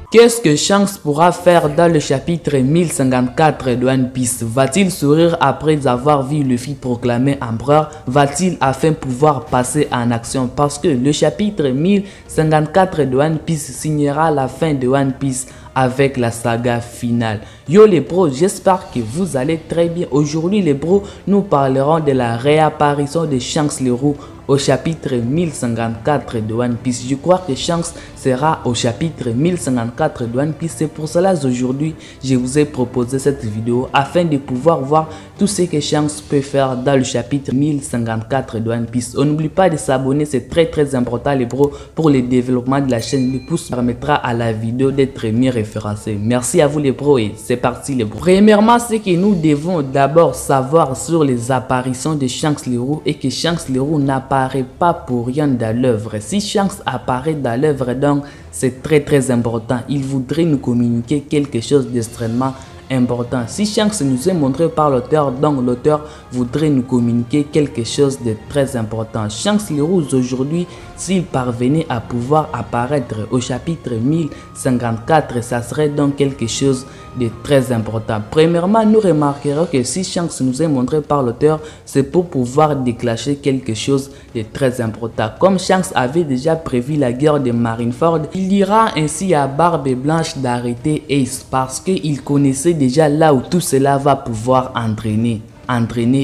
Qu'est-ce que Shanks pourra faire dans le chapitre 1054 de One Piece? Va-t-il sourire après avoir vu Luffy proclamer empereur? Va-t-il enfin pouvoir passer en action? Parce que le chapitre 1054 de One Piece signera la fin de One Piece avec la saga finale. Yo les bros, j'espère que vous allez très bien. Aujourd'hui les bros, nous parlerons de la réapparition de Shanks le Roux au chapitre 1054 de One Piece. Je crois que Shanks sera au chapitre 1054 de One Piece. C'est pour cela aujourd'hui, je vous ai proposé cette vidéo afin de pouvoir voir tout ce que Shanks peut faire dans le chapitre 1054 de One Piece. On n'oublie pas de s'abonner, c'est très important les bros pour le développement de la chaîne. Le pouce permettra à la vidéo d'être mieux référencée. Merci à vous les bros et c'est parti les bros. Premièrement, c'est que nous devons d'abord savoir sur les apparitions de Shanks le Roux et que Shanks le Roux n'apparaît pas pour rien dans l'œuvre. Si Shanks apparaît dans l'œuvre, donc c'est très important. Il voudrait nous communiquer quelque chose d'extrêmement important. Si Shanks nous est montré par l'auteur, donc l'auteur voudrait nous communiquer quelque chose de très important. Shanks le Roux aujourd'hui, s'il parvenait à pouvoir apparaître au chapitre 1054, ça serait donc quelque chose de très important. Premièrement, nous remarquerons que si Shanks nous est montré par l'auteur, c'est pour pouvoir déclencher quelque chose de très important. Comme Shanks avait déjà prévu la guerre de Marineford, il ira ainsi à Barbe Blanche d'arrêter Ace parce qu'il connaissait déjà là où tout cela va pouvoir entraîner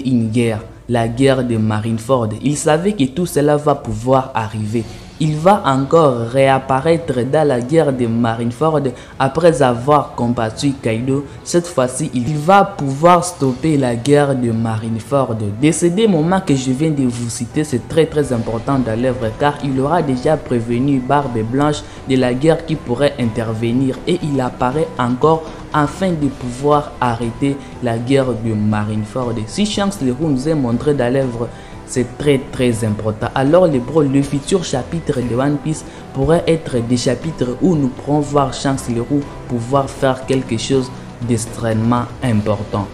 une guerre, la guerre de Marineford. Il savait que tout cela va pouvoir arriver. Il va encore réapparaître dans la guerre de Marineford après avoir combattu Kaido. Cette fois-ci, il va pouvoir stopper la guerre de Marineford. Décédé moment que je viens de vous citer, c'est très important dans l'œuvre car il aura déjà prévenu Barbe Blanche de la guerre qui pourrait intervenir et il apparaît encore afin de pouvoir arrêter la guerre de Marineford. Si Shanks le Roux nous est montré dans l'œuvre, c'est très important. Alors les bros, le futur chapitre de One Piece pourrait être des chapitres où nous pourrons voir Shanks le Roux pouvoir faire quelque chose d'extrêmement important.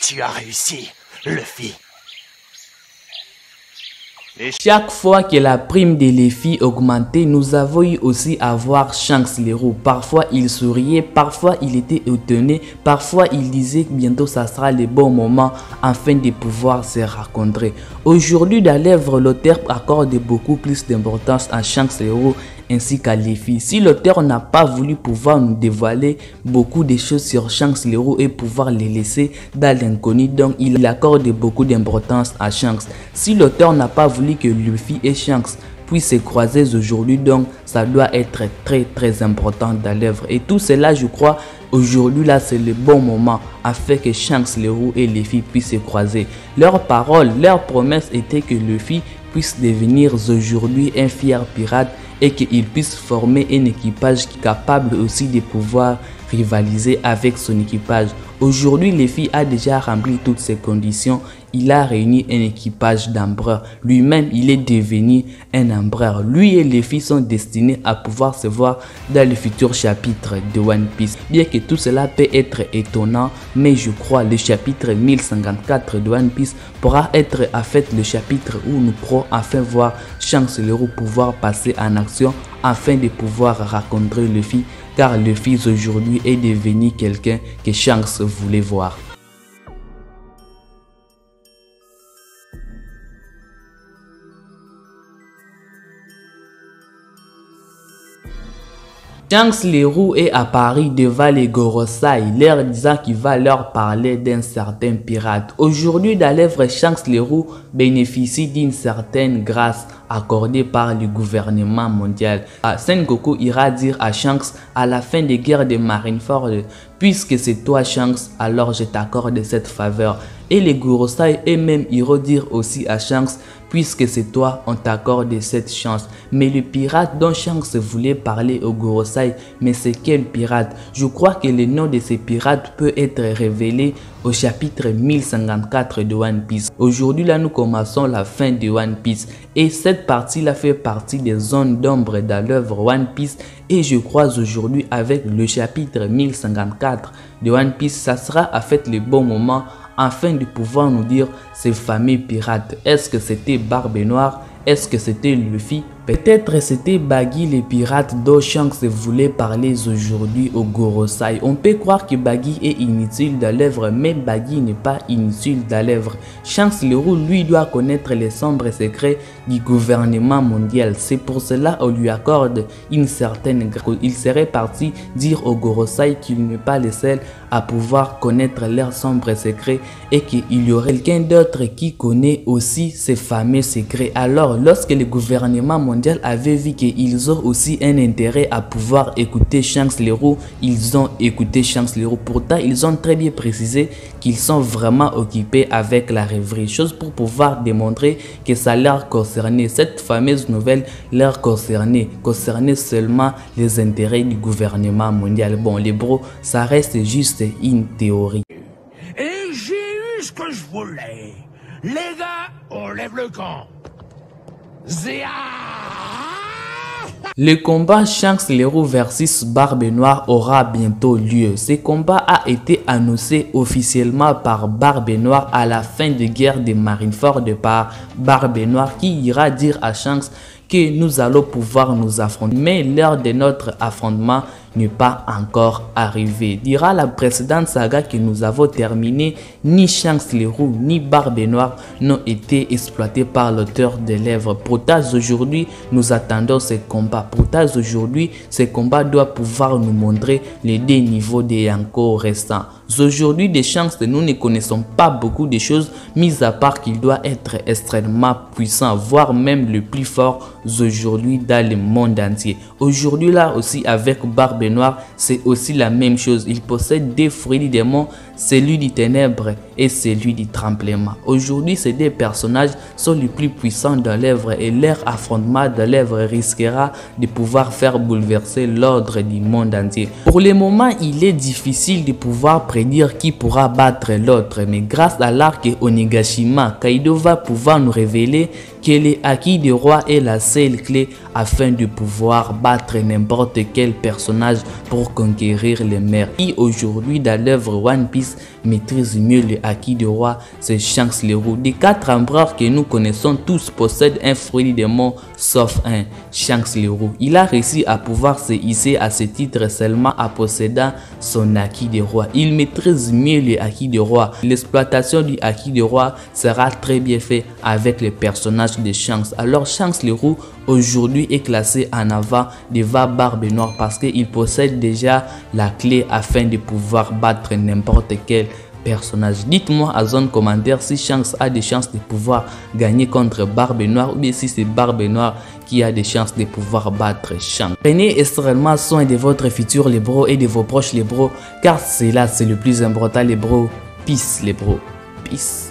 Tu as réussi, Luffy. Chaque fois que la prime de Luffy augmentait, nous avons eu aussi à voir Shanks le Roux. Parfois il souriait, parfois il était étonné, parfois il disait que bientôt ça sera le bon moment afin de pouvoir se rencontrer. Aujourd'hui dans l'œuvre, l'auteur accorde beaucoup plus d'importance à Shanks le Roux ainsi qu'à Luffy. Si l'auteur n'a pas voulu pouvoir nous dévoiler beaucoup de choses sur Shanks le Roux et pouvoir les laisser dans l'inconnu, donc il accorde beaucoup d'importance à Shanks. Si l'auteur n'a pas voulu que Luffy et Shanks puissent se croiser aujourd'hui, donc ça doit être très important dans l'œuvre. Et tout cela, je crois, aujourd'hui là, c'est le bon moment afin que Shanks le Roux et Luffy puissent se croiser. Leurs paroles, leur promesse était que Luffy puisse devenir aujourd'hui un fier pirate et qu'il puisse former un équipage capable aussi de pouvoir rivaliser avec son équipage. Aujourd'hui, Luffy a déjà rempli toutes ces conditions. Il a réuni un équipage d'empereurs. Lui-même, il est devenu un empereur. Lui et Luffy sont destinés à pouvoir se voir dans le futur chapitre de One Piece. Bien que tout cela peut être étonnant, mais je crois le chapitre 1054 de One Piece pourra être en fait le chapitre où nous pourrons enfin voir Shanks le Roux pouvoir passer en action afin de pouvoir rencontrer Luffy, car Luffy aujourd'hui est devenu quelqu'un que Shanks voulait voir. Shanks le Roux est apparu devant les Gorosei, leur disant qu'il va leur parler d'un certain pirate. Aujourd'hui, dans l'œuvre, Shanks le Roux bénéficie d'une certaine grâce accordée par le gouvernement mondial. Sengoku ira dire à Shanks à la fin des guerres de Marineford, puisque c'est toi Shanks, alors je t'accorde cette faveur. Et les Gorosei eux-mêmes iront dire aussi à Shanks, puisque c'est toi, on t'accorde cette chance. Mais le pirate dont Shanks voulait parler aux Gorosei, mais c'est quel pirate? Je crois que le nom de ces pirates peut être révélé au chapitre 1054 de One Piece. Aujourd'hui là, nous commençons la fin de One Piece et cette partie là fait partie des zones d'ombre dans l'œuvre One Piece, et je crois aujourd'hui avec le chapitre 1054 de One Piece, ça sera en fait le bon moment afin de pouvoir nous dire ces fameux pirates. Est-ce que c'était Barbe Noire? Est-ce que c'était Luffy? Peut-être c'était Baggy les pirates dont Shanks voulait parler aujourd'hui au Gorosei. On peut croire que Baggy est inutile dans l'œuvre, mais Baggy n'est pas inutile dans l'œuvre. Shanks le Roux, lui, doit connaître les sombres secrets du gouvernement mondial. C'est pour cela qu'on lui accorde une certaine grâce. Il serait parti dire au Gorosei qu'il n'est pas le seul à pouvoir connaître leurs sombres secrets et qu'il y aurait quelqu'un d'autre qui connaît aussi ces fameux secrets. Alors, lorsque le gouvernement mondial avait vu qu'ils ont aussi un intérêt à pouvoir écouter Shanks le Roux, ils ont écouté Shanks le Roux. Pourtant, ils ont très bien précisé qu'ils sont vraiment occupés avec la rêverie, chose pour pouvoir démontrer que ça leur concernait. Cette fameuse nouvelle leur concernait seulement les intérêts du gouvernement mondial. Bon, les bros, ça reste juste une théorie. Et j'ai eu ce que je voulais. Les gars, on lève le camp. Zéa! Le combat Shanks le Roux versus Barbe Noire aura bientôt lieu. Ce combat a été annoncé officiellement par Barbe Noire à la fin de guerre de Marineford par Barbe Noire qui ira dire à Shanks que nous allons pouvoir nous affronter. Mais l'heure de notre affrontement n'est pas encore arrivé. Dira la précédente saga que nous avons terminée, ni Shanks le Roux ni Barbe Noire n'ont été exploités par l'auteur de l'œuvre. Pourtant aujourd'hui nous attendons ce combat. Pourtant aujourd'hui ce combat doit pouvoir nous montrer les deux niveaux des Yonko restants. Aujourd'hui de Shanks nous ne connaissons pas beaucoup de choses, mis à part qu'il doit être extrêmement puissant, voire même le plus fort aujourd'hui dans le monde entier. Aujourd'hui là aussi avec Barbe Noire, c'est aussi la même chose. Il possède des fruits du démon, celui du ténèbre et celui du tremblement. Aujourd'hui, ces deux personnages sont les plus puissants dans l'œuvre et leur affrontement dans l'œuvre risquera de pouvoir faire bouleverser l'ordre du monde entier. Pour le moment, il est difficile de pouvoir prédire qui pourra battre l'autre, mais grâce à l'arc Onigashima, Kaido va pouvoir nous révéler que le Haki du Roi est la seule clé afin de pouvoir battre n'importe quel personnage pour conquérir les mers. Qui aujourd'hui dans l'œuvre One Piece maîtrise mieux le Haki du Roi, c'est Shanks le Roux. Des 4 empereurs que nous connaissons, tous possèdent un fruit du démon sauf un, Shanks le Roux. Il a réussi à pouvoir se hisser à ce titre seulement en possédant son Haki du Roi. Il maîtrise mieux le Haki du Roi. L'exploitation du Haki du Roi sera très bien faite avec les personnages de Shanks. Alors Shanks le Roux aujourd'hui est classé en avant devant Barbe Noire parce qu'il possède déjà la clé afin de pouvoir battre n'importe quel personnage. Dites-moi à zone commentaire si Shanks a des chances de pouvoir gagner contre Barbe Noire ou bien si c'est Barbe Noire qui a des chances de pouvoir battre Shanks. Prenez extrêmement soin de votre futur les bros et de vos proches les bros car c'est là c'est le plus important les bros. Peace les bros. Peace.